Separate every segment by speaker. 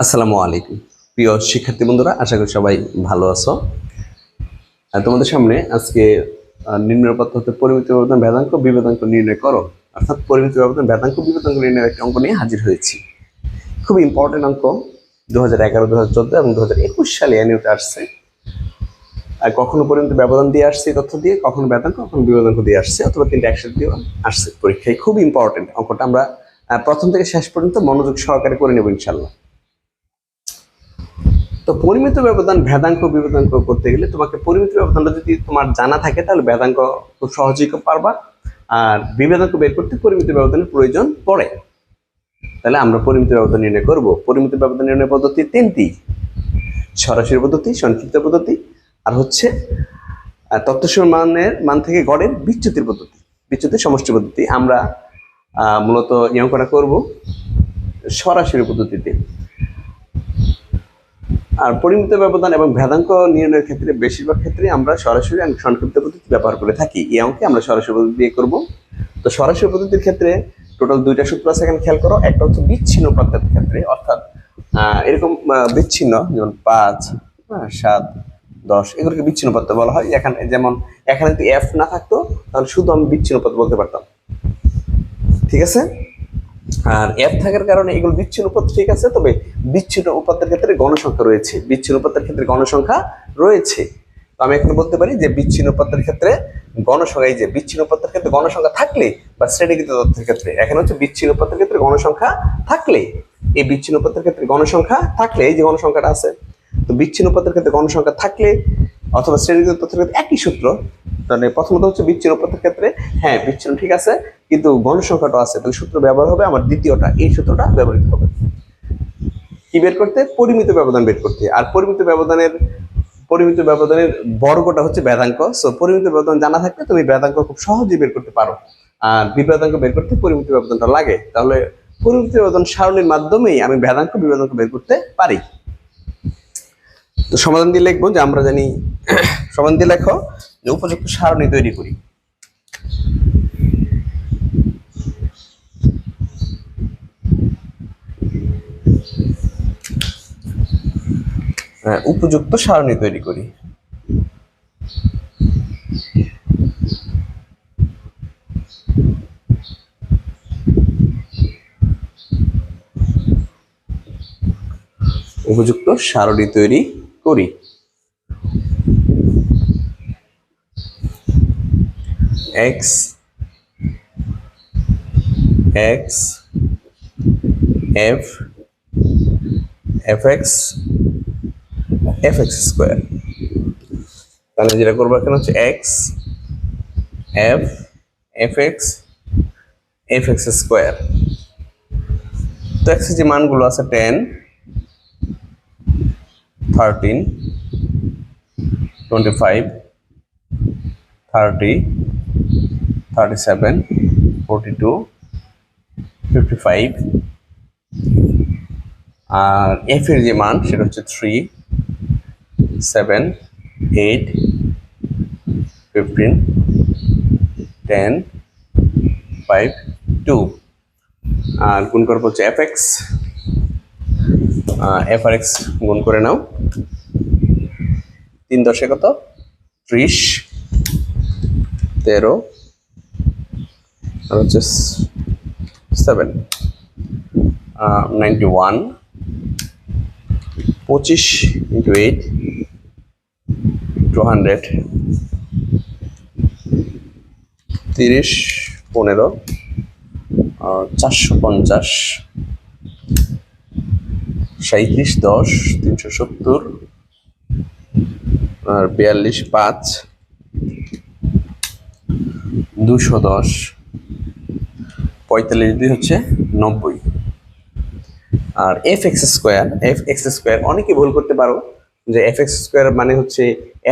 Speaker 1: আসসালামু আলাইকুম প্রিয় শিক্ষার্থী বন্ধুরা, আশা করি সবাই ভালো আছো। তোমাদের সামনে আজকে নির্ণয় পদ্ধতিতে পরিমিত ব্যবধান ভেদাঙ্ক বিভেদাঙ্ক নির্ণয় করো, অর্থাৎ পরিমিত ব্যবধান ভেদাঙ্ক বিভেদাঙ্ক নির্ণয়ের একটি অঙ্ক নিয়ে হাজির হয়েছি। খুব ইম্পর্টেন্ট অঙ্ক, 2011, 2014 এবং 2021 সালে এনইউতে আসছে। আর কখনো পরিমিত ব্যবধান দিয়ে আসছে তথ্য দিয়ে, কখনো ভেদাঙ্ক, কখনো বিভেদাঙ্ক দিয়ে আসছে, অথবা তিনটা একসাথে দিয়ে আসছে পরীক্ষায়। খুব ইম্পর্টেন্ট অঙ্কটা, আমরা প্রথম থেকে শেষ পর্যন্ত মনোযোগ সহকারে করে নেব ইনশাল্লাহ। তো পরিমিত ব্যবধান ভেদাঙ্ক বিভেদাঙ্ক করতে গেলে তোমাকে পরিমিত ব্যবধানটা যদি তোমার জানা থাকে তাহলে ভেদাঙ্ক খুব সহজেই পারবা, আর বিভেদাঙ্ক বের করতে পরিমিত ব্যবধানের প্রয়োজন পড়ে। তাহলে আমরা পরিমিত ব্যবধান নির্ণয় করব। পরিমিত ব্যবধান নির্ণয় পদ্ধতি তিনটি: সরাসরি পদ্ধতি, সংক্ষিপ্ত পদ্ধতি, আর হচ্ছে তথ্যসীমার মান থেকে গড়ের বিচ্যুতির পদ্ধতি, বিচ্যুতির সমষ্টি পদ্ধতি। আমরা মূলত এই অঙ্কটা করব সরাসরি পদ্ধতিতে। আর পরিমিত ব্যবধান এবং ভেদাঙ্ক নির্ণয়ের ক্ষেত্রে বেশিরভাগ ক্ষেত্রে আমরা সরাসরি এবং সংক্ষিপ্ত পদ্ধতি ব্যবহার করে থাকি। এই অঙ্কে আমরা সরাসরি পদ্ধতি দিয়ে করব। তো সরাসরি পদ্ধতির ক্ষেত্রে টোটাল দুইটা সূত্র আছে, এখানে খেয়াল করো। একটা হচ্ছে বিচ্ছিন্ন উপাত্তের ক্ষেত্রে, অর্থাৎ এরকম বিচ্ছিন্ন, যেমন 5, 7, 10, এগুলোকে বিচ্ছিন্ন উপাত্ত বলা হয়। এখানে যেমন এখানে যদি এফ না থাকতো তাহলে শুধু আমি বিচ্ছিন্ন উপাত্ত বলতে পারতাম, ঠিক আছে। আর এফ থাকার কারণে এগুলো বিচ্ছিন্ন উপাত্ত, ঠিক আছে। তবে বিচ্ছিন্ন উপাত্তের ক্ষেত্রে গণসংখ্যা রয়েছে, বিচ্ছিন্ন উপাত্তের ক্ষেত্রে গণসংখ্যা রয়েছে। তো আমি এখানে বলতে পারি যে বিচ্ছিন্ন উপাত্তের ক্ষেত্রে গণসংখ্যা, এই যে বিচ্ছিন্ন উপাত্তের ক্ষেত্রে গণসংখ্যা থাকলে, বা শ্রেণীকৃত তথ্যের ক্ষেত্রে, এখানে হচ্ছে বিচ্ছিন্ন উপাত্তের ক্ষেত্রে গণসংখ্যা থাকলে, এই বিচ্ছিন্ন উপাত্তের ক্ষেত্রে গণসংখ্যা থাকলে, এই যে গণসংখ্যাটা আছে, তো বিচ্ছিন্ন উপাত্তের ক্ষেত্রে গণসংখ্যা থাকলে অথবা শ্রেণীকৃত তথ্যের ক্ষেত্রে একই সূত্র। তাহলে প্রথমত হচ্ছে বিচ্ছিন্ন উপাত্তের ক্ষেত্রে হ্যাঁ বিচ্ছিন্ন ঠিক আছে, কিন্তু গণসংখ্যাটা আছে, তাহলে সূত্র ব্যবহার হবে আমার দ্বিতীয়টা, এই সূত্রটা ব্যবহৃত হবে কি বের করতে? পরিমিত ব্যবধান বের করতে। আর পরিমিত ব্যবধানের বর্গটা হচ্ছে ভেদাঙ্ক। সো পরিমিত ব্যবধান জানা থাকলে তুমি ভেদাঙ্ক খুব সহজেই বের করতে পারো। আর বিভেদাঙ্ক বের করতে পরিমিত ব্যবধানটা লাগে। তাহলে পরিমিত ব্যবধান সারণীর মাধ্যমেই আমি ভেদাঙ্ক বিভেদাঙ্ক বের করতে পারি। তো সমাধান দিয়ে লিখবো যে আমরা জানি, সমাধান দিয়ে লেখো যে উপযুক্ত সারণী তৈরি করি। উপযুক্ত সারণী তৈরি করি। উপযুক্ত সারণী তৈরি করি। X x F F X F x square. তাহলে যেটা করবো এখানে হচ্ছে x F F X F x square. তো এক্স যে মানগুলো আছে 10, 13, 25, 30, 37, 42, 55, আর এফ এর যে মান সেটা হচ্ছে 3, 7, 8, 15, 10, 5, 2। আর গুণ করবো হচ্ছে F X, F R x গুণ করে নাও। 3 10 কত? 30, 13, আর হচ্ছে 7, 91, 25 into 8, 200, 30, 15, 450, 37, 10, 370, আর 42, 5, 210, 45 হচ্ছে 90। আর এফ এক্স স্কোয়ার অনেকে ভুল করতে পারো যে এফ এক্স স্কোয়ার মানে হচ্ছে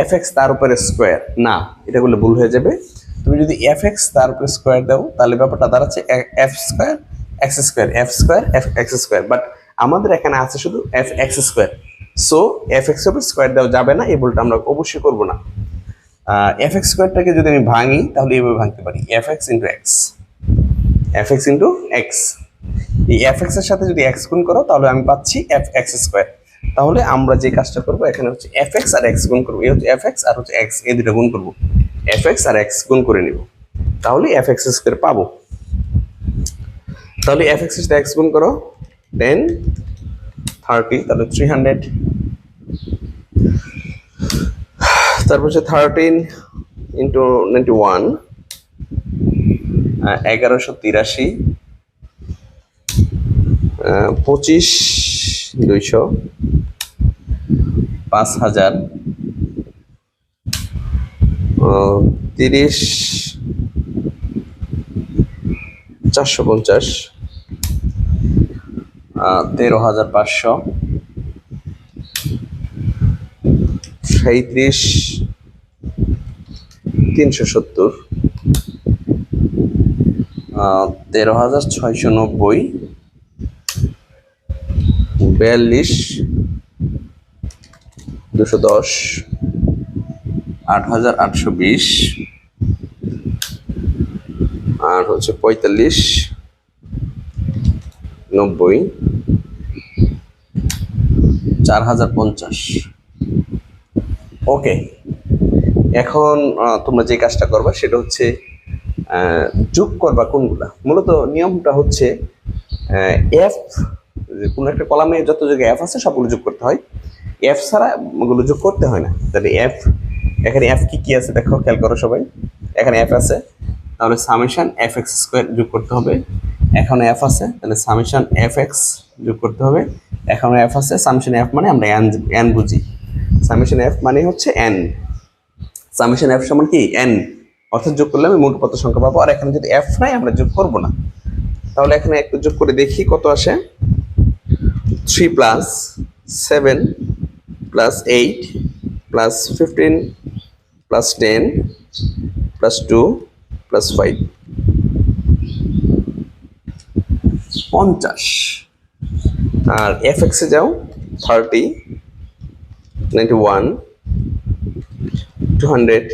Speaker 1: এফ এক্স তার উপরে স্কোয়ার। না, এটা করলে ভুল হয়ে যাবে। তুমি যদি এফ এক্স তার উপরে স্কোয়ার দাও তাহলে ব্যাপারটা দাঁড়াচ্ছে F square x square, F square F x square. But আমাদের এখানে আছে শুধু F x square. So F x এর স্কোয়ার দেওয়া যাবে না, এই ভুলটা আমরা অবশ্যই করবো না। এফ এক্স স্কোয়ারটাকে যদি আমি ভাঙি তাহলে এইভাবে ভাঙতে পারি, F x into x, F x into x. এই এফ এক্স এর সাথে যদি এক্স গুণ করো তাহলে আমি পাচ্ছি এফ এক্স স্কোয়ার। তাহলে আমরা যে কাজটা করবো এখানে হচ্ছে এফ এক্স আর এক্স গুণ করবো, এই হচ্ছে এফ এক্স আর হচ্ছে এক্স, এই দুটো গুণ করবো, এফ এক্স আর এক্স গুণ করে নিব, তাহলে এফ এক্স স্কোয়ার পাবো। তাহলে এফ এক্স এর সাথে এক্স গুণ করো 10 30, তাহলে 300, তারপর হচ্ছে 13 ইন্টু 91 1183, 25 200, 5000, 30 450, 13500, 37 370, 13690, 42 210, 8820, আর হচ্ছে 45 90, 4050। ওকে, এখন তোমরা যে কাজটা করবা সেটা হচ্ছে যোগ করবা কোনগুলা। মূলত নিয়মটা হচ্ছে এফ, কোন একটা কলামে যত জায়গায় এফ আছে সবগুলো যোগ করতে হয়, এফ ছাড়া ওগুলো যোগ করতে হয় না। তাহলে এফ, এখানে এফ কি কি আছে দেখো, খেয়াল করো সবাই। এখানে এফ আছে, তাহলে সামেশন এফ এক্স স্কোয়ার যোগ করতে হবে। এখানে এফ আছে, তাহলে সামেশন এফ এক্স যোগ করতে হবে। এখানে এফ আছে, সামেশন এফ মানে আমরা এন বুঝি, সামেশন এফ মানে হচ্ছে এন, সামেশন এফ সমান কি এন, অর্থাৎ যোগ করলে আমি মোট কত সংখ্যা পাবো। আর এখানে যদি এফ নাই আমরা যোগ করবো না, তাহলে এখানে একটু যোগ করে দেখি কত আসে। 3 + 7 + 8 + 15 + 10 + 2 + 5 50। আর এফ এক্সে যাও 30 91 200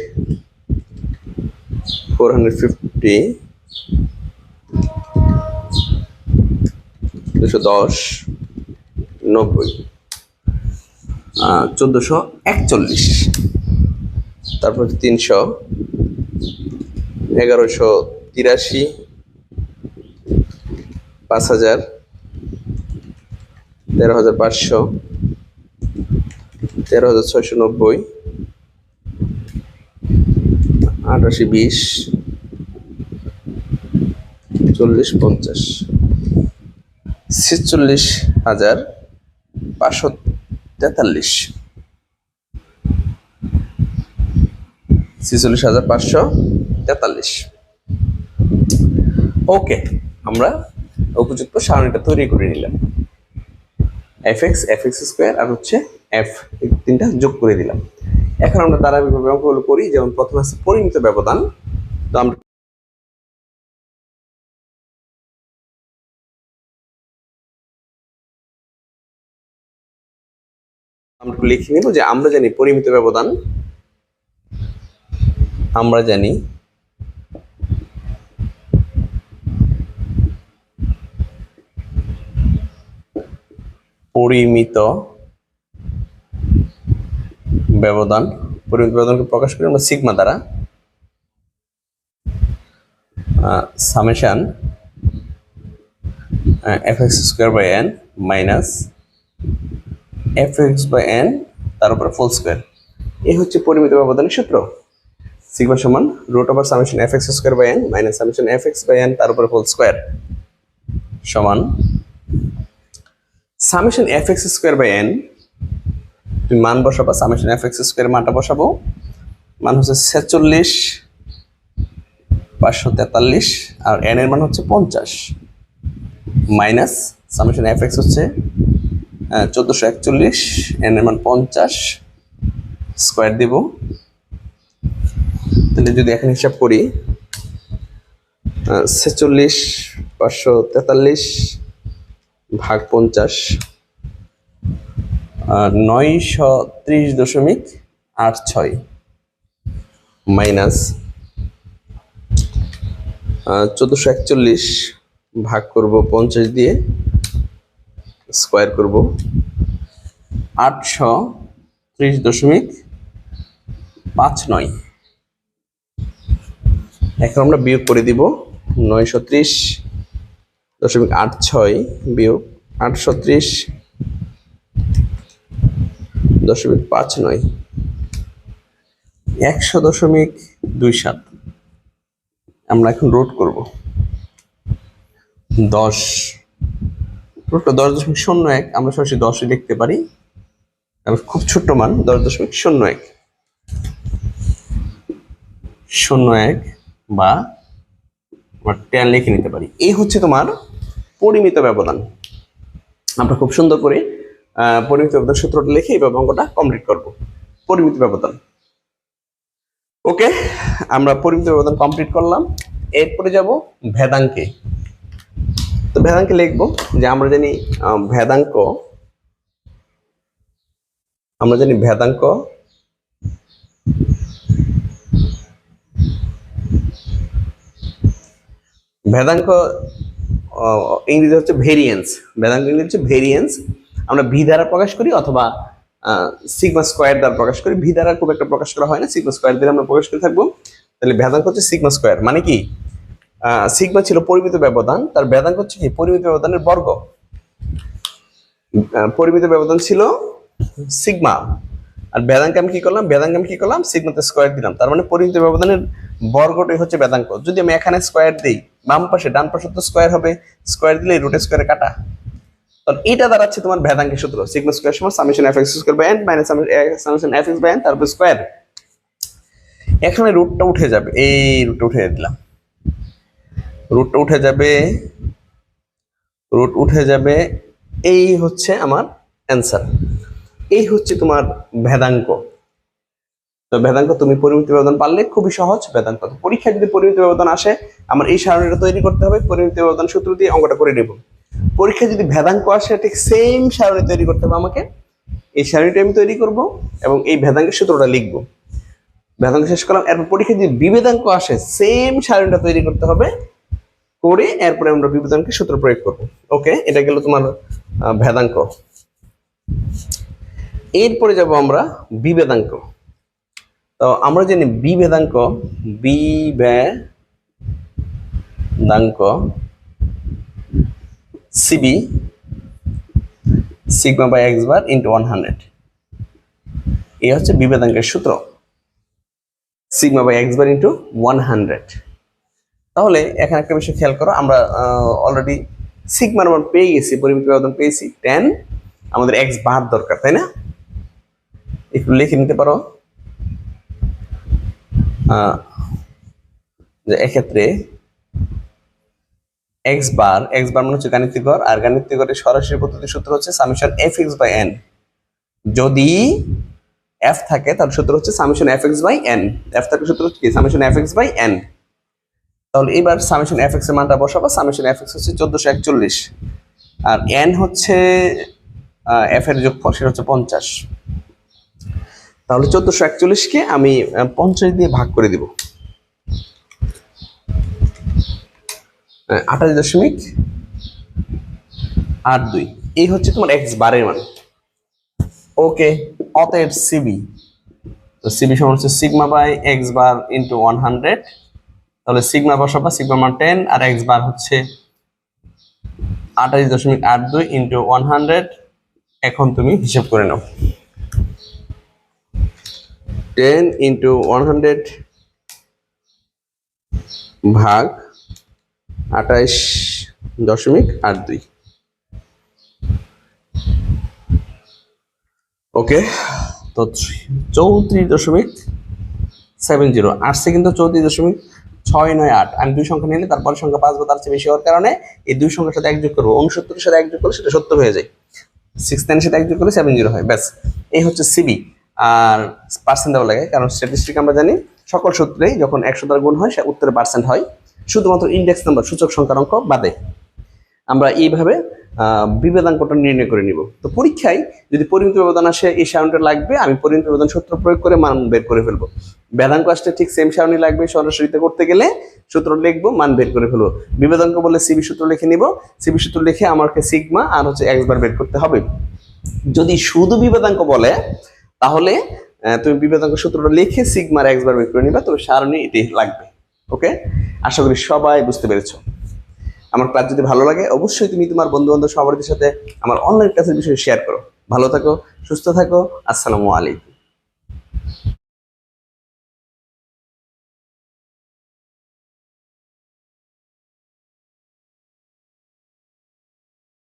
Speaker 1: 450 210 90 1441, তারপর 300 1183 5000 13500 13690 8820 40 50 46,543, 46,543। ওকে, আমরা উপযুক্ত সারণীটা তৈরি করে নিলাম। F X, F x square আর হচ্ছে এফ, তিনটা যোগ করে দিলাম। এখন আমরা ধারাবাহিকভাবে অঙ্কগুলো করি। যেমন প্রথমে আছে পরিমিত ব্যবধান, তো আমরা লিখে নিব যে আমরা জানি পরিমিত ব্যবধান, আমরা জানি পরিমিত ব্যবধান, পরিমিত ব্যবধানকে প্রকাশ করি আমরা সিগমা দ্বারা, summation f x square by n minus f x by n তার উপরে ফুল স্কোয়ার। এই হচ্ছে পরিমিত ব্যবধানের সূত্র। সিগমা সমান √ summation f x square by n minus summation f x by n তার উপরে ফুল স্কোয়ার সমান summation f x square by n. তুমি মান বসাবা, সামেশন এফ এক্স স্কোয়ার মানটা বসাবো, মান হচ্ছে 46,543 আর এন এর মান হচ্ছে 50 মাইনাস সামেশন এফ এক্স হচ্ছে 1441, এন এর মান 50 স্কোয়ার দিব। তাহলে যদি এখন হিসাব করি 46,543 ভাগ 50 930.86 মাইনাস 1441 ভাগ করব 50 দিয়ে, স্কোয়ার করব 830.59। এখন আমরা বিয়োগ করে দিব 930.86 বিয়োগ 830.59, 100.27। আমরা এখন রুট করব 10, রুটটা 10.01, আমরা সরাসরি 10 লিখতে পারি, কারণ খুব ছোট্ট মান 10.01 বা 10 লিখে নিতে পারি। এই হচ্ছে তোমার পরিমিত ব্যবধান। আমরা খুব সুন্দর করে পরিমিত ব্যবধান সূত্রটা লিখে এই অঙ্কটা কমপ্লিট করব। পরিমিত ব্যবধান, ওকে, আমরা পরিমিত ব্যবধান কমপ্লিট করলাম। এরপরে যাব ভেদাঙ্কে। তো ভেদাঙ্কে লিখবো যে আমরা জানি ভেদাঙ্ক ইংরেজি হচ্ছে ভেরিয়েন্স। ভেদাঙ্ক ইংরেজি হচ্ছে ভেরিয়েন্স। আমরা ভি দ্বারা প্রকাশ করি অথবা সিগমা স্কোয়ার দ্বারা প্রকাশ করি। ভি দ্বারা খুব একটা প্রকাশ করা হয় না, সিগমা স্কোয়ার দিয়ে আমরা প্রকাশ করে থাকবো। তাহলে ভেদাঙ্ক হচ্ছে সিগমা স্কোয়ার। মানে কি, সিগমা ছিল পরিমিত ব্যবধান, তার ভেদাঙ্ক হচ্ছে কি পরিমিত ব্যবধানের বর্গ। পরিমিত ব্যবধান ছিল সিগমা, আর বেদাঙ্ক আমি কি করলাম সিগমাতে স্কোয়ার দিলাম। তার মানে পরিমিত ব্যবধানের বর্গটাই হচ্ছে বেদাঙ্ক। যদি আমি এখানে স্কোয়ার দিই, বাম পাশে ডান পাশে তো স্কোয়ার হবে, স্কোয়ার দিলে রুটের স্কোয়ারে কাটা। তাহলে এটা দাঁড়াচ্ছে তোমার ভেদাঙ্কের সূত্র, সিগমা স্কোয়ার সমান summation f x square by n minus summation f x by n তারপর স্কোয়ার। এখানে রুটটা উঠে যাবে, এই রুটটা উঠে দিলাম, রুট উঠে যাবে, এই হচ্ছে আমার অ্যান্সার। এই হচ্ছে তোমার ভেদাঙ্ক। তো ভেদাঙ্ক তুমি পরিমিত ব্যবধান পারলে খুবই সহজ ভেদাঙ্ক। পরীক্ষায় যদি পরিমিত ব্যবধান আসে, আমার এই সারণীটা তৈরি করতে হবে, পরিমিত ব্যবধান সূত্র দিয়ে অঙ্কটা করে নেব। পরীক্ষায় যদি ভেদাঙ্ক আসে, ঠিক সেম সারণী তৈরি করতে হবে আমাকে। এই সারণীটা আমি তৈরি করব এবং এই ভেদাঙ্কের সূত্রটা লিখব। ভেদাঙ্ক শেষ করলাম। এরপর পরীক্ষায় যদি বিভেদাঙ্ক আসে, সেম সারণীটা তৈরি করতে হবে, করে এরপরে আমরা বিভেদাঙ্কের সূত্র প্রয়োগ করব। ওকে, এটা গেল তোমার ভেদাঙ্ক। এরপরে যাব আমরা বিভেদাঙ্ক। তো আমরা জানি বিভেদাঙ্ক CV sigma by x bar into 100। এই হচ্ছে বিভেদাঙ্কের সূত্র, sigma by x bar into 100। তাহলে এখানে একটা বিষয় খেয়াল করো, আমরা অলরেডি সিগমার মান পেয়ে গেছি, পরিমিত ব্যবধান পেয়েছি 10, আমাদের এক্স বার দরকার, তাই না? একটু লিখে নিতে পারো যে এক্ষেত্রে এক্স বার মানে হচ্ছে গাণিতিক গড়, আর গাণিতিক গড়ের সরাসরি পদ্ধতির সূত্র হচ্ছে summation f x by n. যদি এফ থাকে তার সূত্র হচ্ছে summation f x by n, f থাকার সূত্র হচ্ছে কি summation f x by n. তাহলে এবার সামেশন এফ এক্স এর মানটা বসাবো। সামেশন এফ এক্স হচ্ছে 1441, আর এন হচ্ছে এফ এর যোগফল, সেটা হচ্ছে 50। তাহলে 1441 আমি 50 দিয়ে ভাগ করে দিব, 28.82। এই হচ্ছে তোমার এক্স বারের মান। ওকে, অতএব সিবি, তো সিবি সমান হচ্ছে sigma by x bar into 100। তাহলে সিগমা বসাবা, সিগমা মান 10 আর এক্স বার হচ্ছে 28.82 ইন্টু 100। এখন তুমি হিসাব করে নাও, 10 ইন্টু 100 ভাগ 28.82। ওকে, তো 34.70 আসছে, কিন্তু 34.698। আমি দুই সংখ্যা নিলে তারপরে সংখ্যা 5 বা তার চেয়ে বেশি হওয়ার কারণে এই দুই সংখ্যার সাথে এক যোগ করবো। 69 সাথে এক যোগ করলে সেটা 70 হয়ে যায়, 69 সাথে এক যোগ করলে 70 হয়, ব্যাস। এই হচ্ছে সিবি। আর পার্সেন্ট দেওয়া লাগে, কারণ স্ট্যাটিস্টিক আমরা জানি সকল সূত্রেই যখন 100 দ্বারা গুণ হয় সে উত্তরে পার্সেন্ট হয়, শুধুমাত্র ইন্ডেক্স নাম্বার সূচক সংখ্যার অঙ্ক বাদে। আমরা এইভাবে বিভেদাঙ্কটা নির্ণয় করে নিব। তো পরীক্ষায় যদি পরিমিত ব্যবধান আসে, এই সারণীটা লাগবে, আমি পরিমিত ব্যবধান সূত্র প্রয়োগ করে মান বের করে ফেলবো। ভেদাঙ্ক আসলে ঠিক সেম সারণী লাগবে, সরাসরিতে করতে গেলে সূত্র লিখবো, মান বের করে ফেলবো। বিভেদাঙ্ক বলে সিবি সূত্র লিখে নিব, সিবি সূত্র লিখে আমাকে সিগমা আর হচ্ছে এক্স বার বের করতে হবে। যদি শুধু বিভেদাঙ্ক বলে তাহলে তুমি বিভেদাঙ্ক সূত্রটা লিখে সিগমার এক্স বার বের করে নিবা, তবে সারণী এটি লাগবে। ওকে, আশা করি সবাই বুঝতে পেরেছো। আমার ক্লাস যদি ভালো লাগে অবশ্যই তুমি তোমার বন্ধু বান্ধব সবার সাথে আমার অনলাইন ক্লাসের বিষয়ে শেয়ার করো। ভালো থাকো, সুস্থ থাকো, আসসালামু আলাইকুম।